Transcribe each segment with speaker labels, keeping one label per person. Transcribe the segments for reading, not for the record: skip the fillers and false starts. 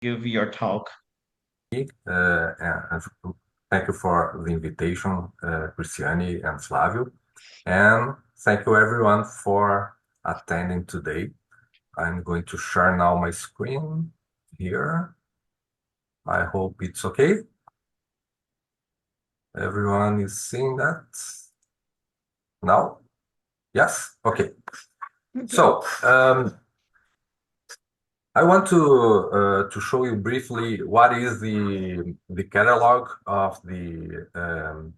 Speaker 1: give your talk.
Speaker 2: And thank you for the invitation, Cristiane and Flavio. And thank you everyone for attending today. I'm going to share now my screen here. I hope it's okay. Everyone is seeing that now? Yes? Okay. So, I want to show you briefly what is the catalog of the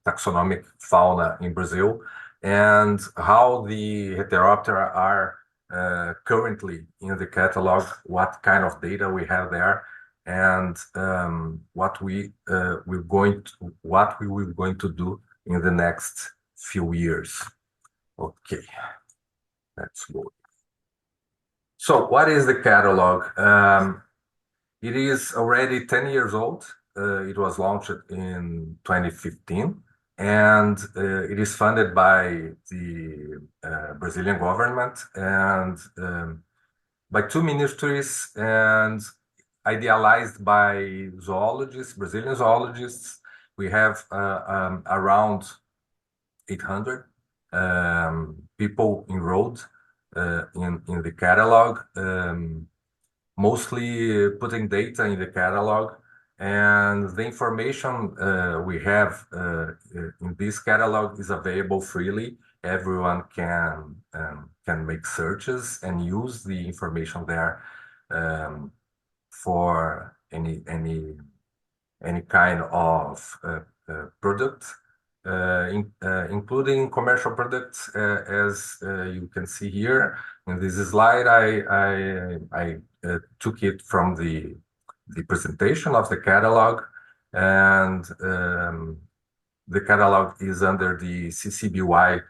Speaker 2: taxonomic fauna in Brazil and how the Heteroptera are currently in the catalog, what kind of data we have there, and what we will going to do in the next few years. Okay, let's go. So, what is the catalog? It is already 10 years old. It was launched in 2015, and it is funded by the Brazilian government and by two ministries and idealized by zoologists, Brazilian zoologists. We have around 800 people enrolled in the catalog. Mostly putting data in the catalog, and the information we have in this catalog is available freely. Everyone can make searches and use the information there for any kind of product, including commercial products, as you can see here in this slide. I took it from the presentation of the catalog, and the catalog is under the CCBY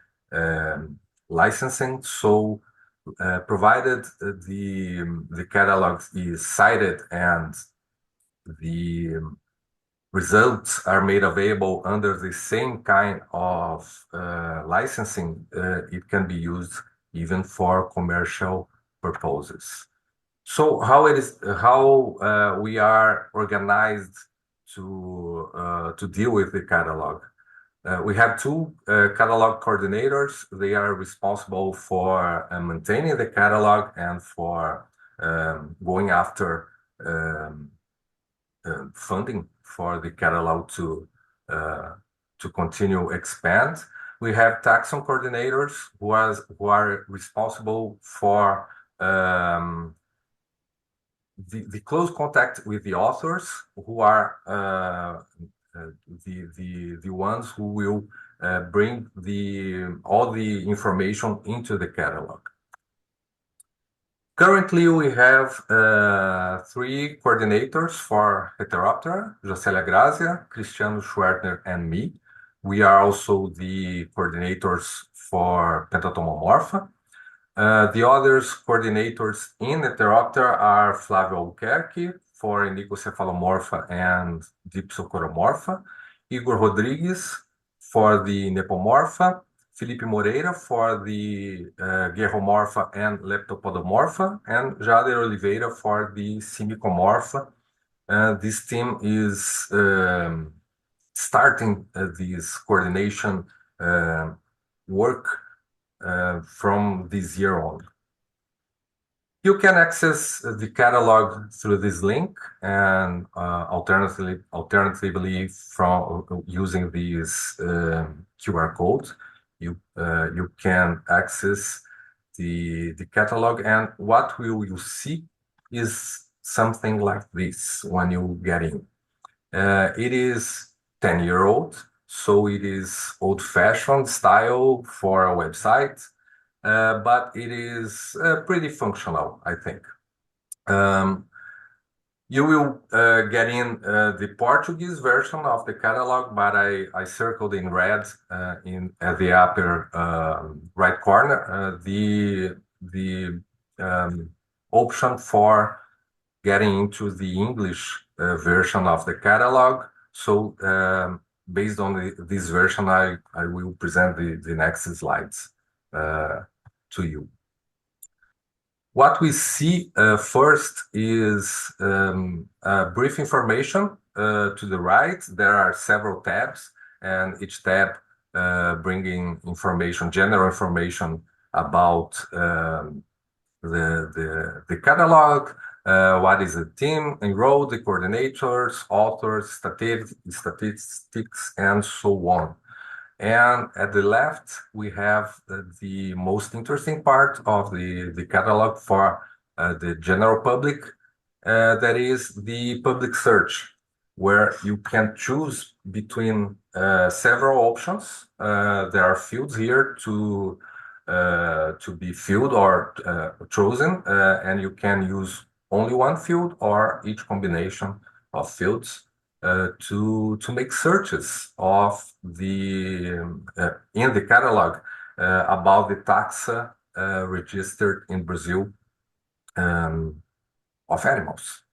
Speaker 2: licensing. So, provided the catalog is cited and the results are made available under the same kind of licensing, it can be used even for commercial purposes. So how we are organized to deal with the catalog. We have two catalog coordinators. They are responsible for maintaining the catalog and for going after funding for the catalog to continue expand. We have taxon coordinators who are responsible for the close contact with the authors, who are the ones who will bring all the information into the catalog. Currently, we have three coordinators for Heteroptera: Jocelia Grazia, Cristiano Schwertner, and me. We are also the coordinators for Pentatomomorpha. The others coordinators in Heteroptera are Flávio Albuquerque for Onychocephalomorpha and Dipsocoromorpha, Igor Rodrigues for the Nepomorpha, Felipe Moreira for the Gerromorpha and Leptopodomorpha, and Jader Oliveira for the Simicomorpha. This team is starting this coordination work from this year on. You can access the catalog through this link, and alternatively from using this QR code, you can access the catalog, and what will you see is something like this when you get in. It is 10-year-old, so it is old-fashioned style for a website. But it is pretty functional, I think. You will get in the Portuguese version of the catalog, but I circled in red at the upper right corner the option for getting into the English version of the catalog. So based on this version, I will present the next slides to you. What we see first is brief information to the right. There are several tabs, and each tab bringing information, general information about the catalog, what is the team, enrolled, the coordinators, authors, statistics, and so on. And at the left, we have the most interesting part of the catalog for the general public. That is the public search, where you can choose between several options. There are fields here to be filled or chosen, and you can use only one field or each combination of fields to make searches of the in the catalog about the taxa registered in Brazil of animals.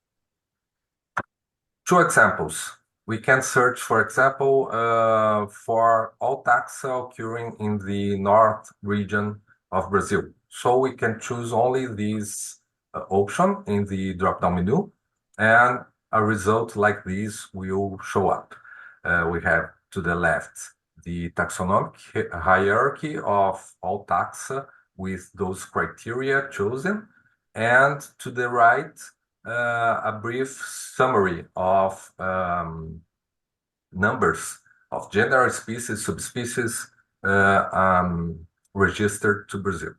Speaker 2: Two examples. We can search, for example, for all taxa occurring in the north region of Brazil. So we can choose only this option in the drop-down menu, and a result like this will show up. We have to the left the taxonomic hierarchy of all taxa with those criteria chosen, and to the right a brief summary of numbers of general species, subspecies registered to Brazil.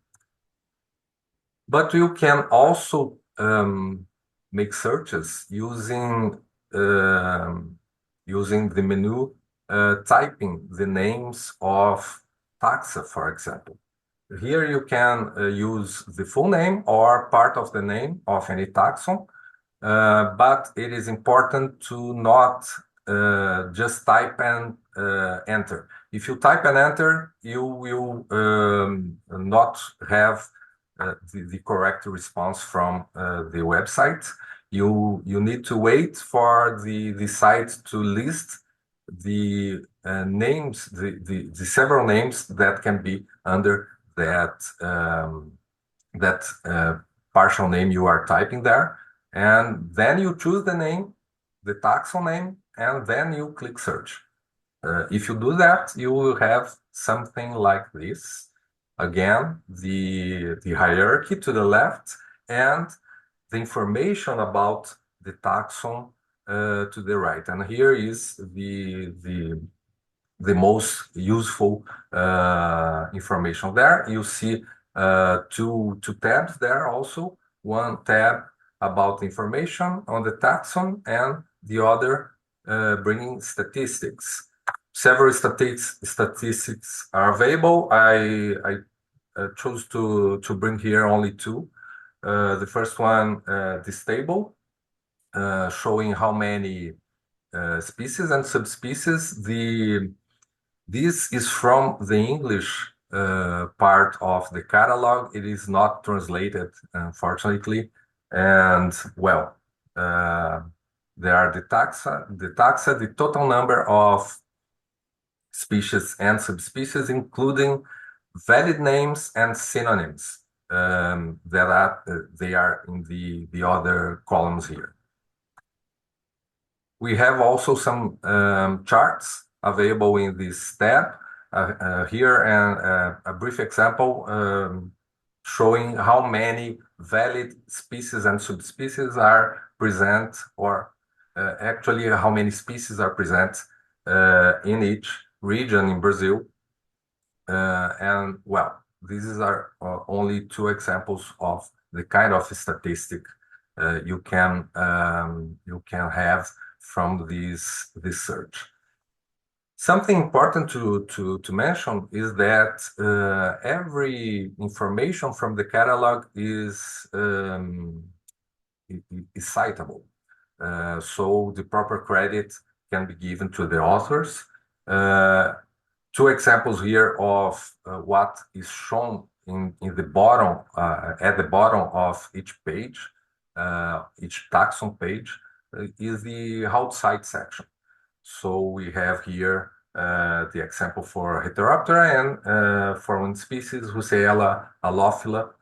Speaker 2: But you can also make searches using the menu, typing the names of taxa, for example. Here you can use the full name or part of the name of any taxon, but it is important to not just type and enter. If you type and enter, you will not have the correct response from the website. You need to wait for the site to list the names, the several names that can be under that partial name you are typing there, and then you choose the name, the taxon name, and then you click search. If you do that, you will have something like this. Again, the hierarchy to the left and the information about the taxon to the right. And here is the most useful information there. You see two tabs there also. One tab about information on the taxon and the other bringing statistics. Several statistics are available. I chose to bring here only two. The first one, this table, showing how many species and subspecies. This is from the English part of the catalog. It is not translated, unfortunately. And well, there are the taxa, the total number of species and subspecies, including valid names and synonyms they are in the other columns here. We have also some charts available in this tab here, and a brief example showing how many valid species and subspecies are present, or actually how many species are present in each region in Brazil. And well, these are only two examples of the kind of statistic you can have from this search. Something important to mention is that every information from the catalog is citable. So the proper credit can be given to the authors. Two examples here of what is shown in the bottom, at the bottom of each page, each taxon page, is the outside section. So we have here the example for Heteroptera and for one species, Russella allophila,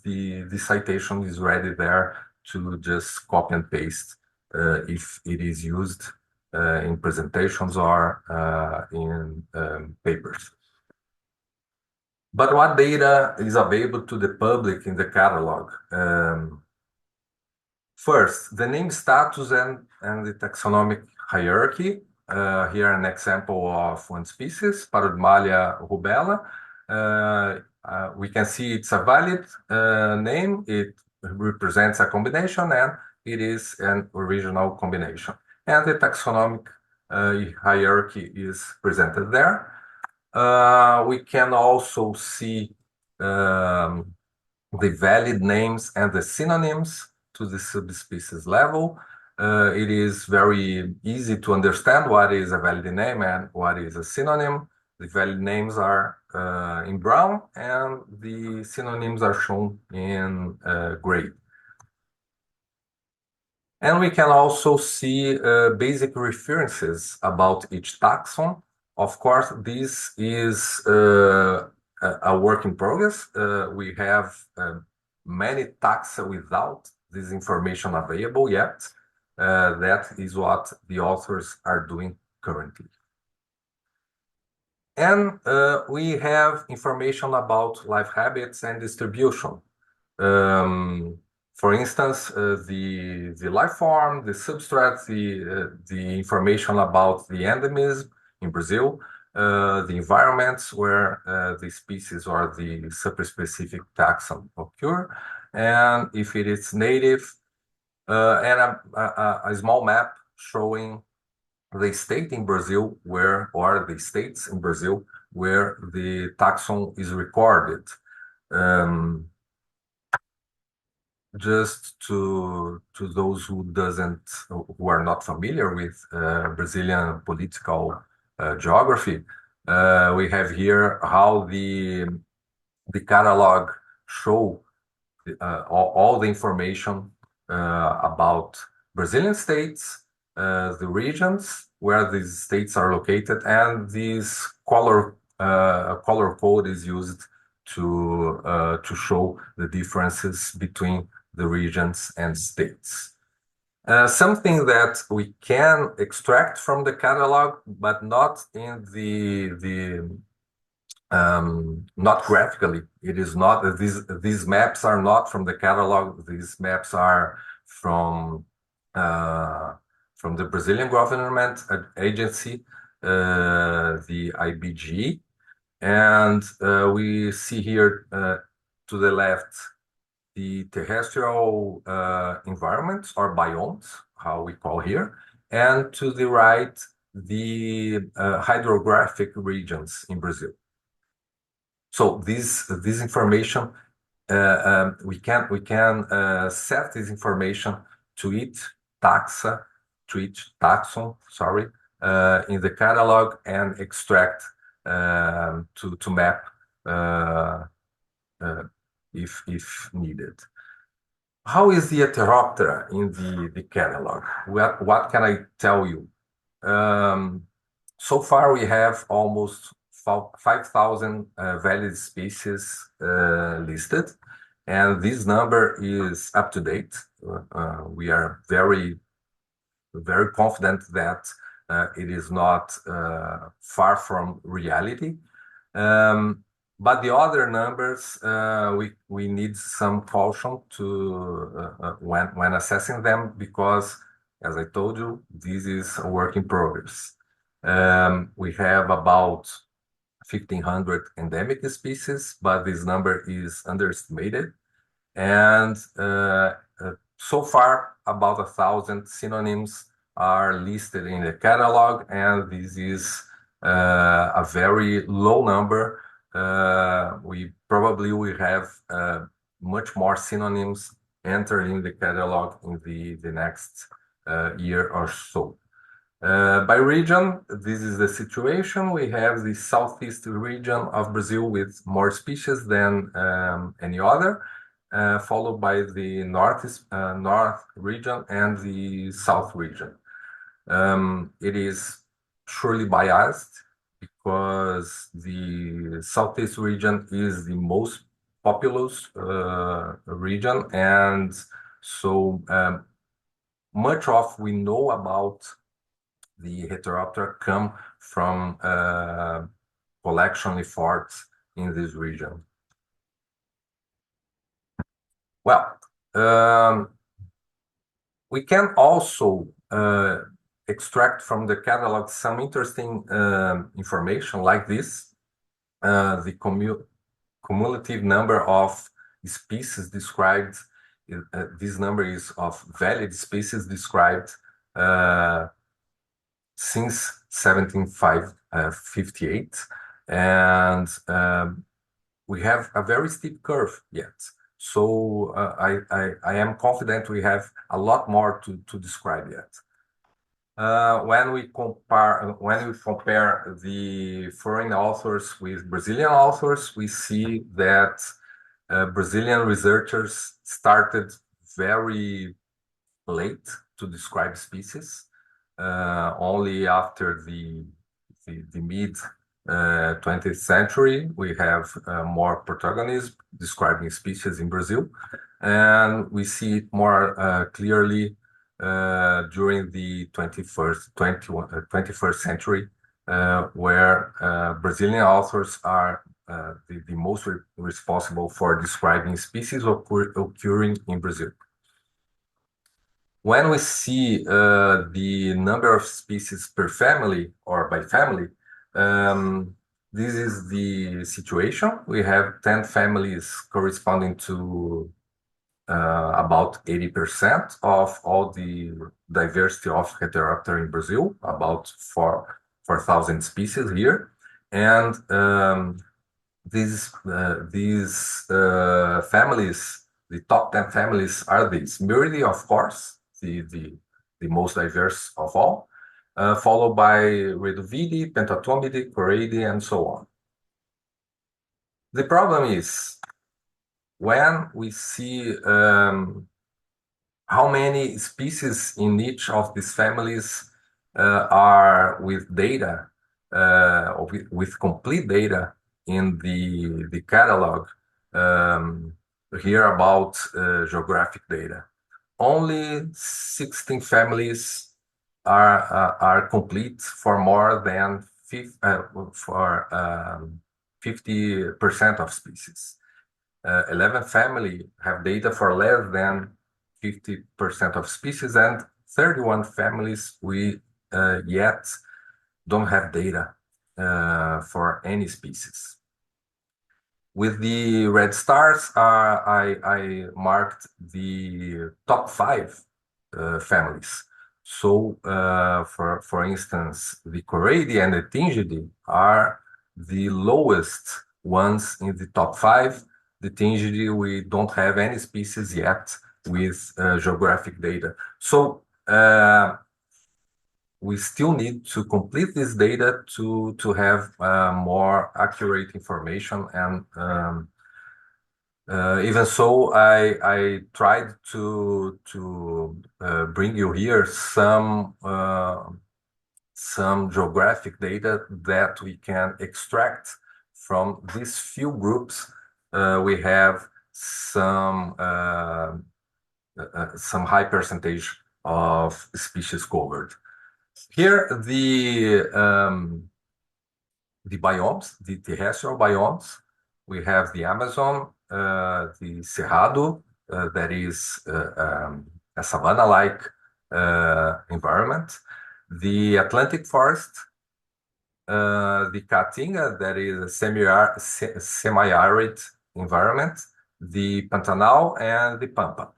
Speaker 2: the citation is ready there to just copy and paste if it is used in presentations or in papers. But what data is available to the public in the catalog? First, the name status and the taxonomic hierarchy. Here an example of one species, Parodimalia rubella. We can see it's a valid name. It represents a combination and it is an original combination. And the taxonomic hierarchy is presented there. We can also see the valid names and the synonyms to the subspecies level. It is very easy to understand what is a valid name and what is a synonym. The valid names are in brown and the synonyms are shown in gray. And we can also see basic references about each taxon. Of course, this is a work in progress. We have many taxa without this information available yet. That is what the authors are doing currently. And we have information about life habits and distribution. For instance, the life form, the substrate, the information about the endemism in Brazil, the environments where the species or the super-specific taxon occur, and if it is native, and a small map showing the state in Brazil where, or the states in Brazil where the taxon is recorded. Just to those who are not familiar with Brazilian political geography, we have here how the catalog show all the information about Brazilian states, the regions where these states are located, and this color code is used to show the differences between the regions and states. Something that we can extract from the catalog, but not in not graphically. It is not these maps are not from the catalog. These maps are from the Brazilian government agency, the IBG, and we see here to the left the terrestrial environments or biomes, how we call here, and to the right the hydrographic regions in Brazil. So this information we can set this information to each taxon, sorry, in the catalog and extract to map if needed. How is the Heteroptera in the catalog? What can I tell you? So far, we have almost 5,000 valid species listed, and this number is up to date. We are very, very confident that it is not far from reality. But the other numbers, we need some caution to when assessing them, because, as I told you, this is a work in progress. We have about 1,500 endemic species, but this number is underestimated. And so far, about 1,000 synonyms are listed in the catalog, and this is a very low number. We probably will have much more synonyms entering the catalog in the next year or so. By region, this is the situation. We have the southeast region of Brazil with more species than any other, followed by the north region and the south region. It is surely biased because the southeast region is the most populous region, and so much of we know about the Heteroptera come from collection efforts in this region. Well, we can also extract from the catalog some interesting information like this. The cumulative number of species described, this number is of valid species described since 1758, and we have a very steep curve yet. So I am confident we have a lot more to describe yet. When we compare the foreign authors with Brazilian authors, we see that Brazilian researchers started very late to describe species. Only after the mid 20th century, we have more protagonism describing species in Brazil, and we see it more clearly during the 21st century, where Brazilian authors are the most responsible for describing species occurring in Brazil. When we see the number of species per family or by family, this is the situation. We have 10 families corresponding to about 80% of all the diversity of Heteroptera in Brazil, about 4,000 species here. And these families, the top 10 families are these. Muridae, of course, the most diverse of all, followed by Redovidae, Pentatomidae, Coreidae, and so on. The problem is when we see how many species in each of these families are with data, or with complete data in the catalog, here about geographic data. Only 16 families are complete for more than 50% of species. 11 families have data for less than 50% of species, and 31 families we yet don't have data for any species. With the red stars, I marked the top 5 families. So, for instance, the Coreidae and the Tingidae are the lowest ones in the top 5. The Tingidae, we don't have any species yet with geographic data. So, we still need to complete this data to have more accurate information, and even so, I tried to bring you here some geographic data that we can extract from these few groups. We have some high percentage of species covered. Here, the biomes, the terrestrial biomes, we have the Amazon, the Cerrado, that is a savanna-like environment, the Atlantic forest, the Caatinga, that is a semi-arid environment, the Pantanal, and the Pampa.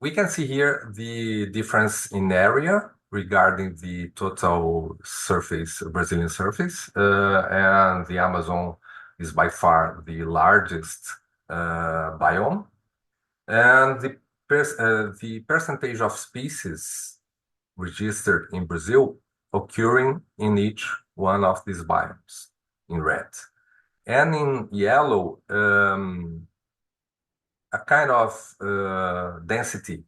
Speaker 2: We can see here the difference in area regarding the total surface, Brazilian surface, and the Amazon is by far the largest biome, and the percentage of species registered in Brazil occurring in each one of these biomes in red. And in yellow, a kind of density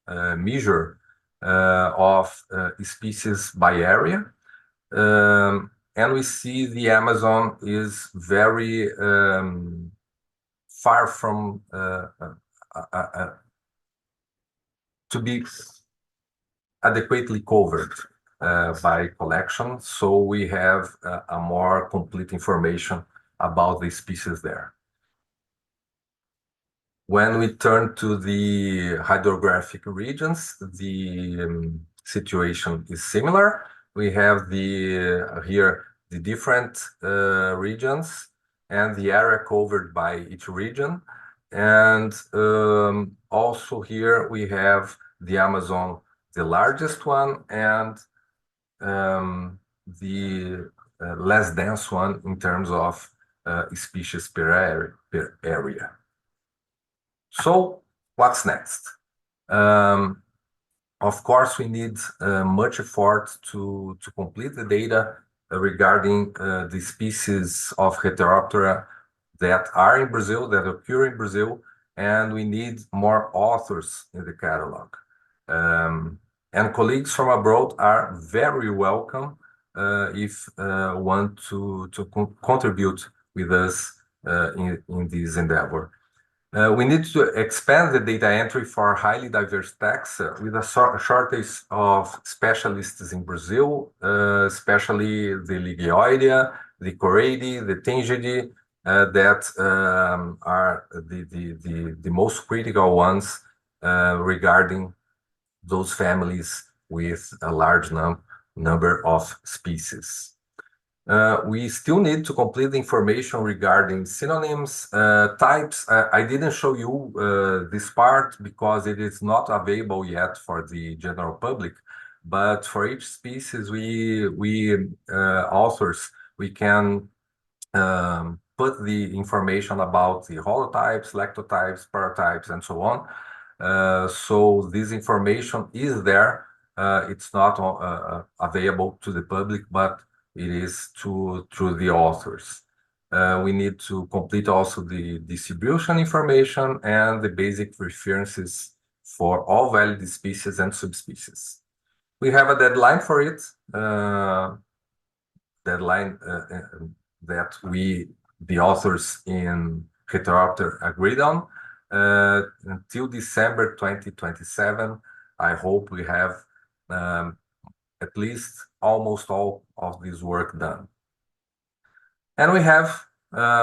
Speaker 2: measure of species by area. And we see the Amazon is very far from to be adequately covered by collection. So we have a more complete information about the species there. When we turn to the hydrographic regions, the situation is similar. We have here the different regions and the area covered by each region. And also here we have the Amazon, the largest one, and the less dense one in terms of species per area. So what's next? Of course, we need much effort to complete the data regarding the species of Heteroptera that are in Brazil, that occur in Brazil, and we need more authors in the catalog. And colleagues from abroad are very welcome if want to contribute with us in this endeavor. We need to expand the data entry for highly diverse texts with a shortage of specialists in Brazil, especially the Ligioidea, the Coreidae, the Tingidae, that are the most critical ones regarding those families with a large number of species. We still need to complete the information regarding synonyms, types. I didn't show you this part because it is not available yet for the general public. But for each species, we authors, we can put the information about the holotypes, lectotypes, paratypes, and so on. So this information is there. It's not available to the public, but it is through the authors. We need to complete also the distribution information and the basic references for all valid species and subspecies. We have a deadline for it, deadline that the authors in Heteroptera agreed on. Until December 2027, I hope we have at least almost all of this work done. And we have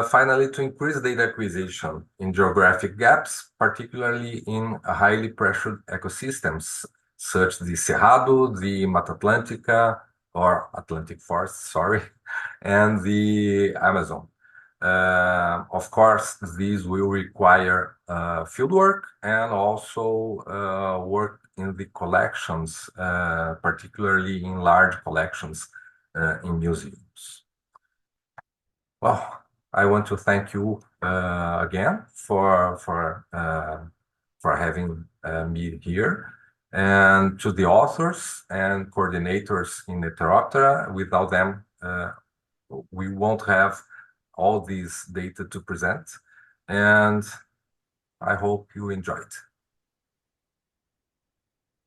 Speaker 2: finally to increase data acquisition in geographic gaps, particularly in highly pressured ecosystems, such the Cerrado, the Mata Atlântica, or Atlantic Forest, sorry, and the Amazon. Of course, these will require fieldwork and also work in the collections, particularly in large collections in museums. Well, I want to thank you again for having me here, and to the authors and coordinators in Heteroptera. Without them, we won't have all these data to present, and I hope you enjoyed.